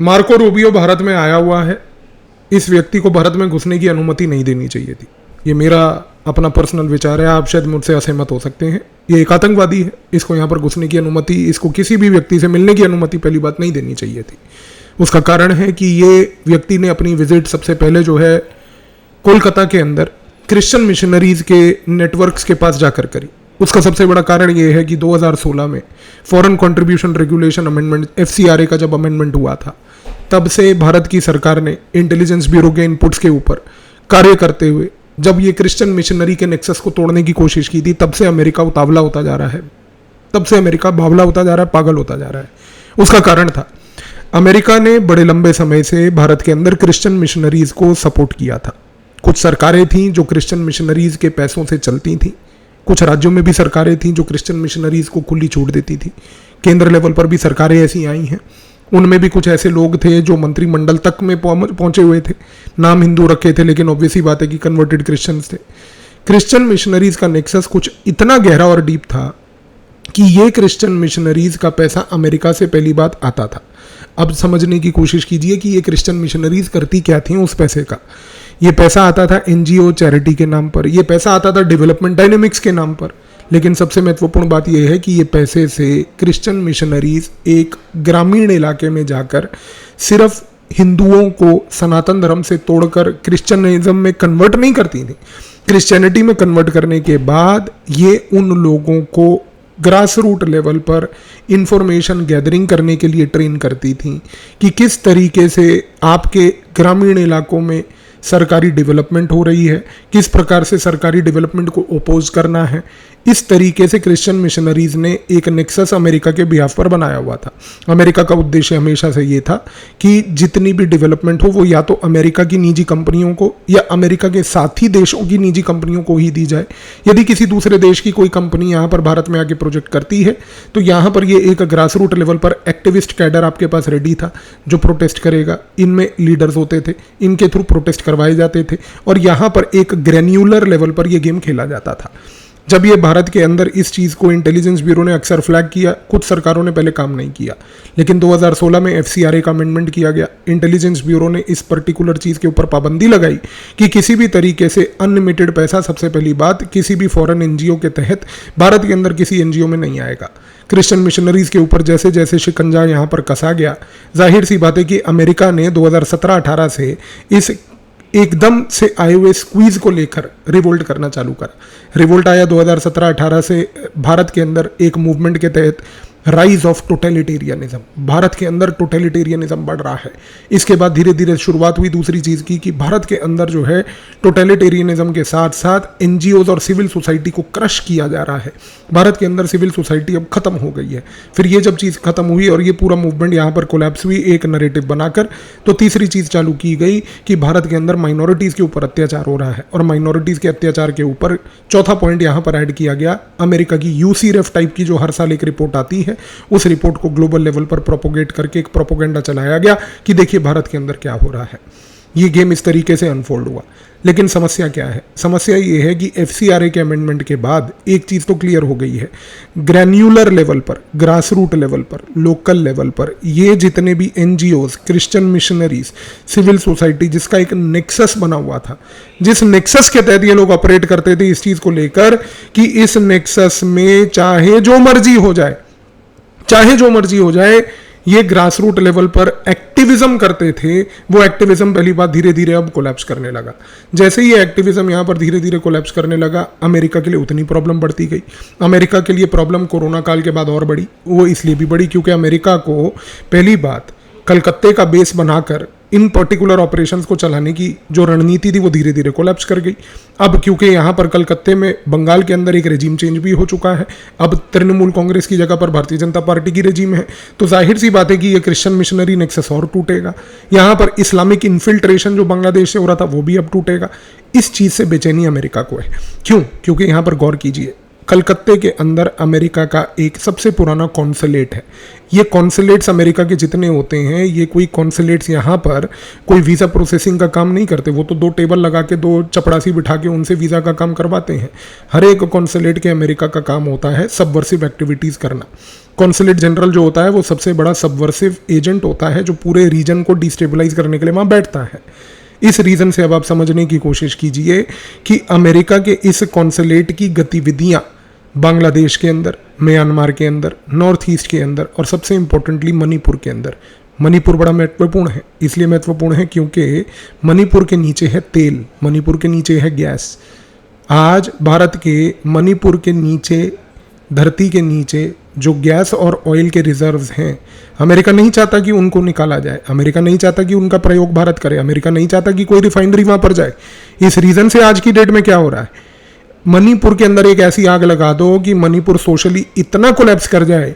Marco Rubio Bharat में आया हुआ है, इस व्यक्ति को भारत में घुसने की अनुमति नहीं देनी चाहिए थी। ये मेरा अपना पर्सनल विचार है, आप शायद मुझसे असहमत हो सकते हैं। ये एक आतंकवादी है, इसको यहाँ पर घुसने की अनुमति, इसको किसी भी व्यक्ति से मिलने की अनुमति पहली बात नहीं देनी चाहिए थी। उसका कारण है कि ये व्यक्ति ने अपनी विजिट सबसे पहले जो है कोलकाता के अंदर क्रिश्चियन मिशनरीज के नेटवर्क्स के पास जाकर करी। उसका सबसे बड़ा कारण ये है कि 2016 में foreign contribution regulation amendment FCRA का जब अमेंडमेंट हुआ था, तब से भारत की सरकार ने इंटेलिजेंस ब्यूरो के इनपुट्स के ऊपर कार्य करते हुए जब ये क्रिश्चियन मिशनरी के नेक्सस को तोड़ने की कोशिश की थी, तब से अमेरिका उतावला होता जा रहा है, तब से अमेरिका बावला होता जा रहा है, पागल होता जा रहा है। उसका कारण था अमेरिका ने बड़े लंबे समय से भारत के अंदर क्रिश्चियन मिशनरीज को सपोर्ट किया था। कुछ सरकारें थीं जो क्रिश्चियन मिशनरीज के पैसों से चलती थीं, कुछ राज्यों में भी सरकारें थीं जो क्रिश्चियन मिशनरीज को खुली छूट देती थी। केंद्र लेवल पर भी सरकारें ऐसी आई हैं, उनमें भी कुछ ऐसे लोग थे जो मंत्रिमंडल तक में पहुंचे हुए थे, नाम हिंदू रखे थे, लेकिन ऑब्वियसली बात है कि कन्वर्टेड क्रिश्चियंस थे। क्रिश्चियन मिशनरीज का नेक्सस कुछ इतना गहरा और डीप था कि ये क्रिश्चियन मिशनरीज का पैसा अमेरिका से पहली बात आता था। अब समझने की कोशिश कीजिए कि ये क्रिश्चियन मिशनरीज करती क्या थी उस पैसे का। ये पैसा आता था NGO चैरिटी के नाम पर, ये पैसा आता था डेवलपमेंट डायनेमिक्स के नाम पर, लेकिन सबसे महत्वपूर्ण बात यह है कि ये पैसे से क्रिश्चियन मिशनरीज एक ग्रामीण इलाके में जाकर सिर्फ हिंदुओं को सनातन धर्म से तोड़कर क्रिश्चियनिज्म में कन्वर्ट नहीं करती थी। क्रिश्चियनिटी में कन्वर्ट करने के बाद ये उन लोगों को ग्रास रूट लेवल पर इंफॉर्मेशन गैदरिंग करने के लिए ट्रेन करती थी कि किस तरीके से आपके ग्रामीण इलाकों में सरकारी डेवलपमेंट हो रही है, किस प्रकार से सरकारी डेवलपमेंट को ओपोज करना है। इस तरीके से क्रिश्चियन मिशनरीज ने एक नेक्सस अमेरिका के बिहाफ पर बनाया हुआ था। अमेरिका का उद्देश्य हमेशा से ये था कि जितनी भी डेवलपमेंट हो वो या तो अमेरिका की निजी कंपनियों को या अमेरिका के साथी देशों की निजी कंपनियों को ही दी जाए। यदि किसी दूसरे देश की कोई कंपनी यहाँ पर भारत में आके प्रोजेक्ट करती है तो यहाँ पर ये एक ग्रास रूट लेवल पर एक्टिविस्ट कैडर आपके पास रेडी था जो प्रोटेस्ट करेगा। इनमें लीडर्स होते थे, इनके थ्रू प्रोटेस्ट करवाए जाते थे और यहाँ पर एक ग्रेन्यूलर लेवल पर यह गेम खेला जाता था। जब ये भारत के अंदर इस चीज़ को इंटेलिजेंस ब्यूरो ने अक्सर फ्लैग किया, कुछ सरकारों ने पहले काम नहीं किया, लेकिन 2016 में FCRA का अमेंडमेंट किया गया। इंटेलिजेंस ब्यूरो ने इस पर्टिकुलर चीज़ के ऊपर पाबंदी लगाई कि किसी भी तरीके से अनलिमिटेड पैसा, सबसे पहली बात, किसी भी फॉरेन NGO के तहत भारत के अंदर किसी NGO में नहीं आएगा। क्रिश्चियन मिशनरीज के ऊपर जैसे जैसे शिकंजा यहाँ पर कसा गया, जाहिर सी बात है कि अमेरिका ने 2017-18 से इस एकदम से आए हुए स्क्वीज को लेकर रिवोल्ट करना चालू करा। रिवोल्ट आया 2017-18 से भारत के अंदर एक मूवमेंट के तहत, राइज ऑफ टोटलिटेरियनिज्म। भारत के अंदर टोटलिटेरियनिज्म बढ़ रहा है। इसके बाद धीरे धीरे शुरुआत हुई दूसरी चीज़ की कि भारत के अंदर जो है टोटलिटेरियनिज्म के साथ साथ NGOs और सिविल सोसाइटी को क्रश किया जा रहा है। भारत के अंदर सिविल सोसाइटी अब खत्म हो गई है। फिर ये जब चीज़ खत्म हुई और ये पूरा मूवमेंट यहाँ पर कोलैप्स हुई एक नरेटिव बनाकर, तो तीसरी चीज़ चालू की गई कि भारत के अंदर माइनॉरिटीज़ के ऊपर अत्याचार हो रहा है और माइनॉरिटीज़ के अत्याचार के ऊपर चौथा पॉइंट यहाँ पर ऐड किया गया, अमेरिका की UCREF टाइप की जो हर साल एक रिपोर्ट आती है, उस रिपोर्ट को ग्लोबल लेवल पर प्रोपोगेट करके एक प्रोपोगेंडा चलाया गया कि देखिए भारत के अंदर क्या हो रहा है। ये गेम इस तरीके से अनफोल्ड हुआ। लेकिन समस्या क्या है? समस्या ये है कि FCRA के अमेंडमेंट के बाद एक चीज़ तो क्लियर हो गई है, ग्रैन्युलर लेवल पर, ग्रास रूट लेवल पर, लोकल लेवल पर ये जितने भी NGOs, Christian missionaries, civil society, जिसका एक नेक्सस बना हुआ था, जिस नेक्सस के तहत ये लोग ऑपरेट करते थे इस चीज़ को लेकर कि इस नेक्सस में चाहे जो मर्जी हो जाए, चाहे जो मर्जी हो जाए, ये ग्रास रूट लेवल पर एक्टिविज्म करते थे। वो एक्टिविज्म पहली बात धीरे धीरे अब कोलैप्स करने लगा। जैसे ही ये एक्टिविज्म यहाँ पर धीरे धीरे कोलैप्स करने लगा, अमेरिका के लिए उतनी प्रॉब्लम बढ़ती गई। अमेरिका के लिए प्रॉब्लम कोरोना काल के बाद और बढ़ी। वो इसलिए भी बढ़ी क्योंकि अमेरिका को पहली बात कलकत्ते का बेस बनाकर इन पर्टिकुलर ऑपरेशंस को चलाने की जो रणनीति थी वो धीरे धीरे कोलैप्स कर गई। अब क्योंकि यहाँ पर कलकत्ते में बंगाल के अंदर एक रेजिम चेंज भी हो चुका है, अब तृणमूल कांग्रेस की जगह पर भारतीय जनता पार्टी की रेजिम है, तो जाहिर सी बात है कि ये क्रिश्चियन मिशनरी नेक्सस और टूटेगा। यहाँ पर इस्लामिक इन्फिल्ट्रेशन जो बांग्लादेश से हो रहा था वो भी अब टूटेगा। इस चीज़ से बेचैनी अमेरिका को है। क्यों? क्योंकि यहाँ पर गौर कीजिए, कलकत्ते के अंदर अमेरिका का एक सबसे पुराना कॉन्सुलेट है। ये कॉन्सुलेट्स अमेरिका के जितने होते हैं, ये कोई कॉन्सुलेट्स यहाँ पर कोई वीज़ा प्रोसेसिंग का काम नहीं करते। वो तो 2 टेबल लगा के 2 चपरासी बिठा के उनसे वीज़ा का काम करवाते हैं। हर एक कॉन्सुलेट के अमेरिका का काम होता है सबवर्सिव एक्टिविटीज़ करना। कॉन्सुलेट जनरल जो होता है वो सबसे बड़ा सबवर्सिव एजेंट होता है, जो पूरे रीजन को डिस्टेबलाइज करने के लिए वहाँ बैठता है। इस रीज़न से अब आप समझने की कोशिश कीजिए कि अमेरिका के इस कॉन्सुलेट की गतिविधियाँ बांग्लादेश के अंदर, म्यांमार के अंदर, नॉर्थ ईस्ट के अंदर और सबसे इम्पोर्टेंटली मणिपुर के अंदर। मणिपुर बड़ा महत्वपूर्ण है, इसलिए महत्वपूर्ण है क्योंकि मणिपुर के नीचे है तेल, मणिपुर के नीचे है गैस। आज भारत के मणिपुर के नीचे, धरती के नीचे जो गैस और ऑयल के रिजर्व्स हैं, अमेरिका नहीं चाहता कि उनको निकाला जाए, अमेरिका नहीं चाहता कि उनका प्रयोग भारत करे, अमेरिका नहीं चाहता कि कोई रिफाइनरी वहाँ पर जाए। इस रीज़न से आज की डेट में क्या हो रहा है, मणिपुर के अंदर एक ऐसी आग लगा दो कि मणिपुर सोशली इतना कोलैप्स कर जाए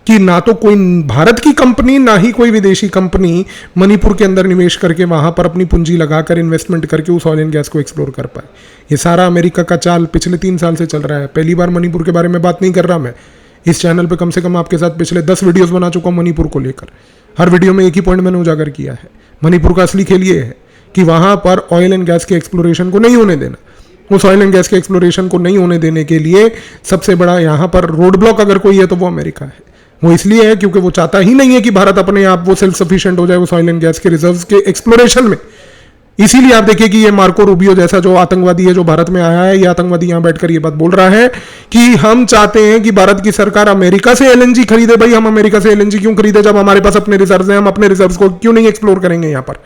कि ना तो कोई भारत की कंपनी ना ही कोई विदेशी कंपनी मणिपुर के अंदर निवेश करके वहाँ पर अपनी पूंजी लगाकर इन्वेस्टमेंट करके उस ऑयल एंड गैस को एक्सप्लोर कर पाए। ये सारा अमेरिका का चाल पिछले 3 साल से चल रहा है। पहली बार मणिपुर के बारे में बात नहीं कर रहा मैं। इस चैनल पे कम से कम आपके साथ पिछले 10 वीडियोस बना चुका हूँ मणिपुर को लेकर। हर वीडियो में एक ही पॉइंट मैंने उजागर किया है, मणिपुर का असली खेल ये है कि वहाँ पर ऑयल एंड गैस के एक्सप्लोरेशन को नहीं होने देना। उस ऑयल एंड गैस के एक्सप्लोरेशन को नहीं होने देने के लिए सबसे बड़ा यहाँ पर रोड ब्लॉक अगर कोई है तो वो अमेरिका है। वो इसलिए है क्योंकि वो चाहता ही नहीं है कि भारत अपने आप वो सेल्फ सफिशिएंट हो जाए उस ऑयल एंड गैस के रिजर्व्स के एक्सप्लोरेशन में। इसीलिए आप देखिए कि ये मार्को रूबियो जैसा जो आतंकवादी है, जो भारत में आया है, ये आतंकवादी यहाँ बैठकर ये बात बोल रहा है कि हम चाहते हैं कि भारत की सरकार अमेरिका से एलएनजी खरीदे। भाई हम अमेरिका से एलएनजी क्यों खरीदे जब हमारे पास अपने रिजर्व्स हैं? हम अपने रिजर्व्स को क्यों नहीं एक्सप्लोर करेंगे? यहाँ पर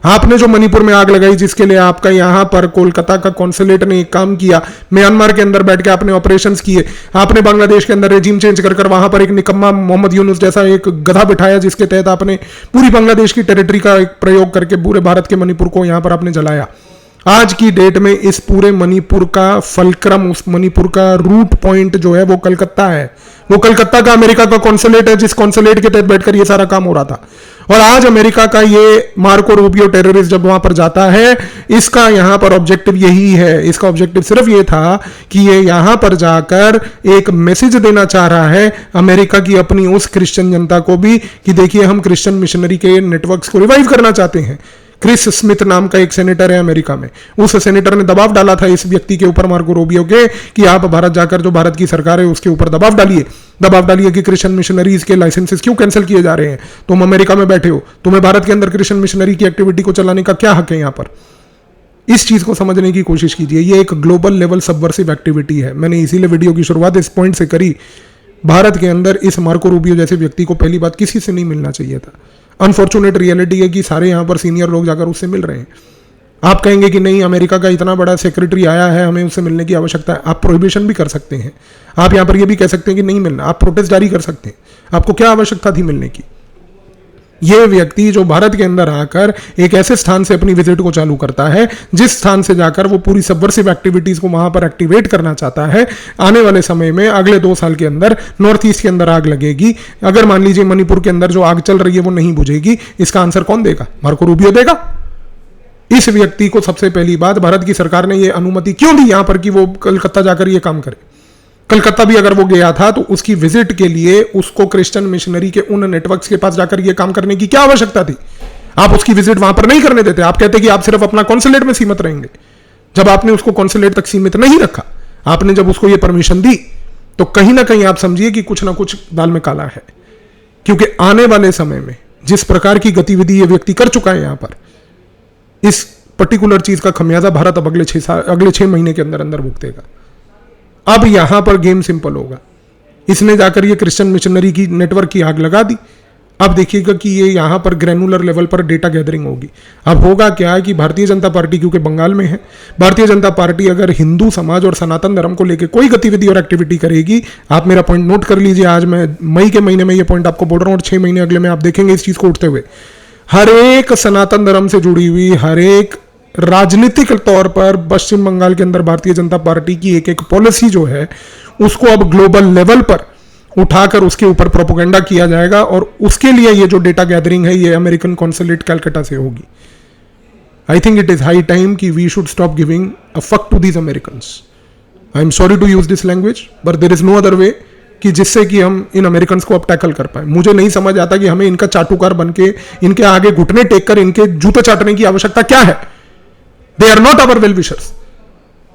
आपने जो मणिपुर में आग लगाई, जिसके लिए आपका यहाँ पर कोलकाता का कॉन्सुलेट ने एक काम किया, म्यांमार के अंदर बैठ के आपने ऑपरेशंस किए, आपने बांग्लादेश के अंदर रेजिम चेंज कर वहां पर एक निकम्मा मोहम्मद यूनुस जैसा एक गधा बिठाया, जिसके तहत आपने पूरी बांग्लादेश की टेरिटरी का एक प्रयोग करके पूरे भारत के मणिपुर को यहाँ पर आपने जलाया। आज की डेट में इस पूरे मणिपुर का फलक्रम, उस मणिपुर का रूट पॉइंट जो है वो कलकत्ता है। वो कलकत्ता का अमेरिका का कॉन्सुलेट है, जिस कॉन्सुलेट के तहत बैठकर ये सारा काम हो रहा था। और आज अमेरिका का ये मार्को रूबियो टेररिस्ट जब वहां पर जाता है, इसका यहां पर ऑब्जेक्टिव यही है। इसका ऑब्जेक्टिव सिर्फ ये था कि ये यहां पर जाकर एक मैसेज देना चाह रहा है अमेरिका की अपनी उस क्रिश्चियन जनता को भी कि देखिए हम क्रिश्चियन मिशनरी के नेटवर्क्स को रिवाइव करना चाहते हैं। क्रिस स्मिथ नाम का एक सेनेटर है अमेरिका में, उस सेनेटर ने दबाव डाला था इस व्यक्ति के ऊपर, मार्को रूबियो के, कि आप भारत जाकर जो भारत की सरकार है उसके ऊपर दबाव डालिए कि क्रिश्चियन मिशनरीज के लाइसेंसेस क्यों कैंसिल किए जा रहे हैं। तुम अमेरिका में बैठे हो, तुम्हें भारत के अंदर क्रिश्चियन मिशनरी की एक्टिविटी को चलाने का क्या हक है? यहाँ पर इस चीज को समझने की कोशिश कीजिए। ये एक ग्लोबल लेवल सबवर्सिव एक्टिविटी है। मैंने इसीलिए वीडियो की शुरुआत इस पॉइंट से करी। भारत के अंदर इस मार्को रूबियो जैसे व्यक्ति को पहली बात किसी से नहीं मिलना चाहिए था। अनफॉर्चुनेट रियलिटी है कि सारे यहाँ पर सीनियर लोग जाकर उससे मिल रहे हैं। आप कहेंगे कि नहीं, अमेरिका का इतना बड़ा सेक्रेटरी आया है, हमें उससे मिलने की आवश्यकता है। आप प्रोहिबिशन भी कर सकते हैं। आप यहाँ पर ये भी कह सकते हैं कि नहीं मिलना, आप प्रोटेस्ट जारी कर सकते हैं। आपको क्या आवश्यकता थी मिलने की? ये व्यक्ति जो भारत के अंदर आकर एक ऐसे स्थान से अपनी विजिट को चालू करता है जिस स्थान से जाकर वो पूरी सबवर्सिव एक्टिविटीज को वहां पर एक्टिवेट करना चाहता है। आने वाले समय में अगले 2 साल के अंदर नॉर्थ ईस्ट के अंदर आग लगेगी। अगर मान लीजिए मणिपुर के अंदर जो आग चल रही है वो नहीं बुझेगी, इसका आंसर कौन देगा? मार्को रूबियो देगा। इस व्यक्ति को सबसे पहली बात, भारत की सरकार ने यह अनुमति क्यों दी यहां पर कि वो कलकत्ता जाकर ये काम करे? कलकत्ता भी अगर वो गया था तो उसकी विजिट के लिए उसको क्रिश्चियन मिशनरी के उन नेटवर्क्स के पास जाकर ये काम करने की क्या आवश्यकता थी? आप उसकी विजिट वहां पर नहीं करने देते। आप कहते कि आप सिर्फ अपना कॉन्सुलेट में सीमित रहेंगे। जब आपने उसको कॉन्सुलेट तक सीमित नहीं रखा, आपने जब उसको ये परमिशन दी, तो कहीं ना कहीं आप समझिए कि कुछ ना कुछ दाल में काला है। क्योंकि आने वाले समय में जिस प्रकार की गतिविधि ये व्यक्ति कर चुका है यहां पर, इस पर्टिकुलर चीज का खमियाजा भारत अब अगले 6 महीने के अंदर अंदर भुगतेगा। अब यहां पर गेम सिंपल होगा। इसने जाकर ये क्रिश्चियन मिशनरी की नेटवर्क की आग लगा दी। अब देखिएगा कि ये यहां पर ग्रैनुलर लेवल पर डेटा गैदरिंग होगी। अब होगा क्या कि भारतीय जनता पार्टी, क्योंकि बंगाल में है, भारतीय जनता पार्टी अगर हिंदू समाज और सनातन धर्म को लेकर कोई गतिविधि और एक्टिविटी करेगी, आप मेरा पॉइंट नोट कर लीजिए। आज मैं मई के महीने में ये पॉइंट आपको बोल रहा हूं और 6 महीने अगले में आप देखेंगे इस चीज को उठते हुए। हर एक सनातन धर्म से जुड़ी हुई, हर एक राजनीतिक तौर पर पश्चिम बंगाल के अंदर भारतीय जनता पार्टी की एक पॉलिसी जो है उसको अब ग्लोबल लेवल पर उठाकर उसके ऊपर प्रोपेगेंडा किया जाएगा। और उसके लिए ये जो डेटा गैदरिंग है ये अमेरिकन कॉन्सुलेट कलकत्ता से होगी। I think it is high time कि we should stop giving a fuck to these Americans. I am sorry to use this language, but there is no other way कि जिससे कि हम in American को अब tackle कर पाए। मुझे नहीं समझ आता कि हमें इनका चाटुकार बन के इनके आगे घुटने टेक कर इनके जूते चाटने की आवश्यकता क्या है। They are not our well wishers,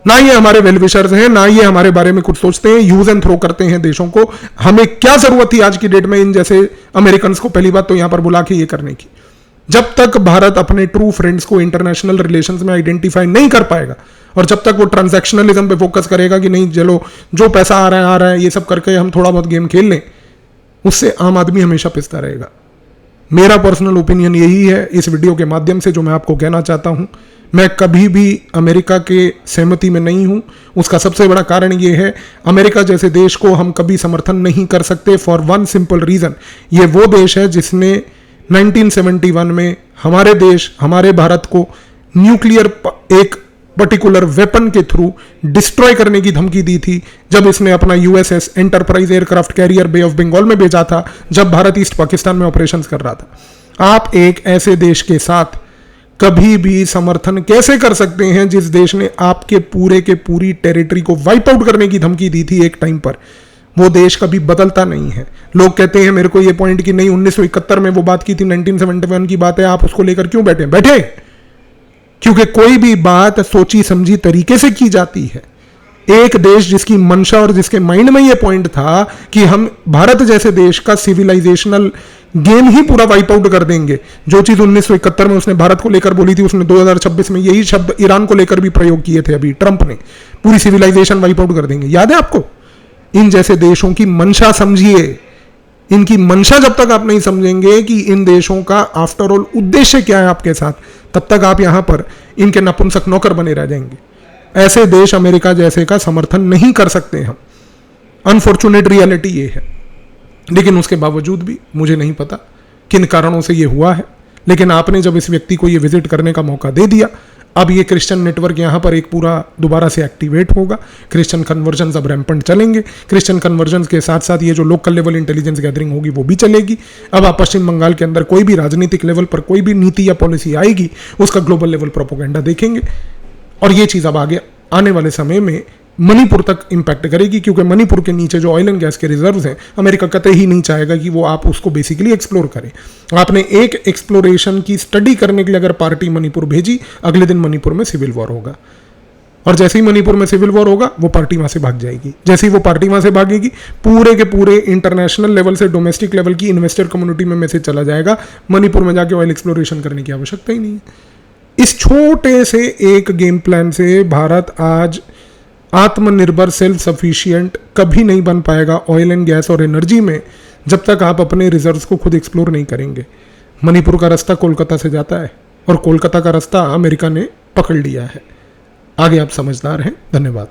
ना ये हमारे वेल विशर्स हैं, ना ये हमारे बारे में कुछ सोचते हैं, यूज एंड थ्रो करते हैं देशों को। हमें क्या जरूरत थी आज की डेट में इन जैसे अमेरिकन को पहली बात तो यहां पर बुला के ये करने की। जब तक भारत अपने ट्रू फ्रेंड्स को इंटरनेशनल रिलेशंस में आइडेंटिफाई नहीं कर पाएगा और जब तक वो ट्रांजैक्शनलिज्म पे फोकस करेगा कि नहीं चलो जो पैसा आ रहा है ये सब करके हम थोड़ा बहुत गेम खेल लें, उससे आम आदमी हमेशा पिसता रहेगा। मेरा पर्सनल ओपिनियन यही है इस वीडियो के माध्यम से जो मैं आपको कहना चाहता हूं। मैं कभी भी अमेरिका के सहमति में नहीं हूं। उसका सबसे बड़ा कारण यह है, अमेरिका जैसे देश को हम कभी समर्थन नहीं कर सकते फॉर वन सिंपल रीजन। ये वो देश है जिसने 1971 में हमारे देश, हमारे भारत को न्यूक्लियर एक पर्टिकुलर वेपन के थ्रू डिस्ट्रॉय करने की धमकी दी थी जब इसने अपना USS Enterprise aircraft carrier Bay of Bengal में भेजा था, जब भारत ईस्ट पाकिस्तान में ऑपरेशंस कर रहा था। आप एक ऐसे देश के साथ कभी भी समर्थन कैसे कर सकते हैं जिस देश ने आपके पूरे के पूरी टेरिटरी को वाइप आउट करने की धमकी दी थी एक टाइम पर। वो देश कभी बदलता नहीं है। लोग कहते हैं मेरे को ये पॉइंट कि नहीं 1971 में वो बात की थी, 1971 की बात है, आप उसको लेकर क्यों बैठे? क्योंकि कोई भी बात सोची समझी तरीके से की जाती है। एक देश जिसकी मंशा और जिसके माइंड में ये पॉइंट था कि हम भारत जैसे देश का सिविलाइजेशनल गेम ही पूरा वाइप आउट कर देंगे। जो चीज 1971 में उसने भारत को लेकर बोली थी, उसने 2026 में यही शब्द ईरान को लेकर भी प्रयोग किए थे। अभी ट्रंप ने पूरी सिविलाइजेशन वाइप आउट कर देंगे, याद है आपको? इन जैसे देशों की मंशा समझिए। इनकी मंशा जब तक आप नहीं समझेंगे कि इन देशों का आफ्टर ऑल उद्देश्य क्या है आपके साथ, तब तक आप यहां पर इनके नपुंसक नौकर बने रह जाएंगे। ऐसे देश अमेरिका जैसे का समर्थन नहीं कर सकते हम। अनफॉर्चुनेट रियलिटी ये है। लेकिन उसके बावजूद भी मुझे नहीं पता किन कारणों से ये हुआ है, लेकिन आपने जब इस व्यक्ति को ये विजिट करने का मौका दे दिया, अब ये क्रिश्चियन नेटवर्क यहाँ पर एक पूरा दोबारा से एक्टिवेट होगा। क्रिश्चियन कन्वर्जन्स अब रैम्पेंट चलेंगे। क्रिश्चियन कन्वर्जन्स के साथ साथ ये जो लोकल लेवल इंटेलिजेंस गैदरिंग होगी वो भी चलेगी। अब आप पश्चिम बंगाल के अंदर कोई भी राजनीतिक लेवल पर कोई भी नीति या पॉलिसी आएगी, उसका ग्लोबल लेवल प्रोपोगेंडा देखेंगे। और ये चीज़ अब आगे आने वाले समय में मणिपुर तक इंपैक्ट करेगी, क्योंकि मणिपुर के नीचे जो ऑयल एंड गैस के रिजर्व्स हैं, अमेरिका कतई ही नहीं चाहेगा कि वो आप उसको बेसिकली एक्सप्लोर करें। आपने एक एक्सप्लोरेशन की स्टडी करने के लिए अगर पार्टी मणिपुर भेजी, अगले दिन मणिपुर में सिविल वॉर होगा। और जैसे ही मणिपुर में सिविल वॉर होगा, वो पार्टी वहां से भाग जाएगी। जैसे ही वो पार्टी वहां से भागेगी, पूरे के पूरे इंटरनेशनल लेवल से डोमेस्टिक लेवल की इन्वेस्टर कम्युनिटी में मैसेज चला जाएगा, मणिपुर में जाके ऑयल एक्सप्लोरेशन करने की आवश्यकता ही नहीं है। इस छोटे से एक गेम प्लान से भारत आज आत्मनिर्भर सेल्फ सफिशिएंट कभी नहीं बन पाएगा ऑयल एंड गैस और एनर्जी में, जब तक आप अपने रिजर्व्स को खुद एक्सप्लोर नहीं करेंगे। मणिपुर का रास्ता कोलकाता से जाता है और कोलकाता का रास्ता अमेरिका ने पकड़ लिया है। आगे आप समझदार हैं। धन्यवाद।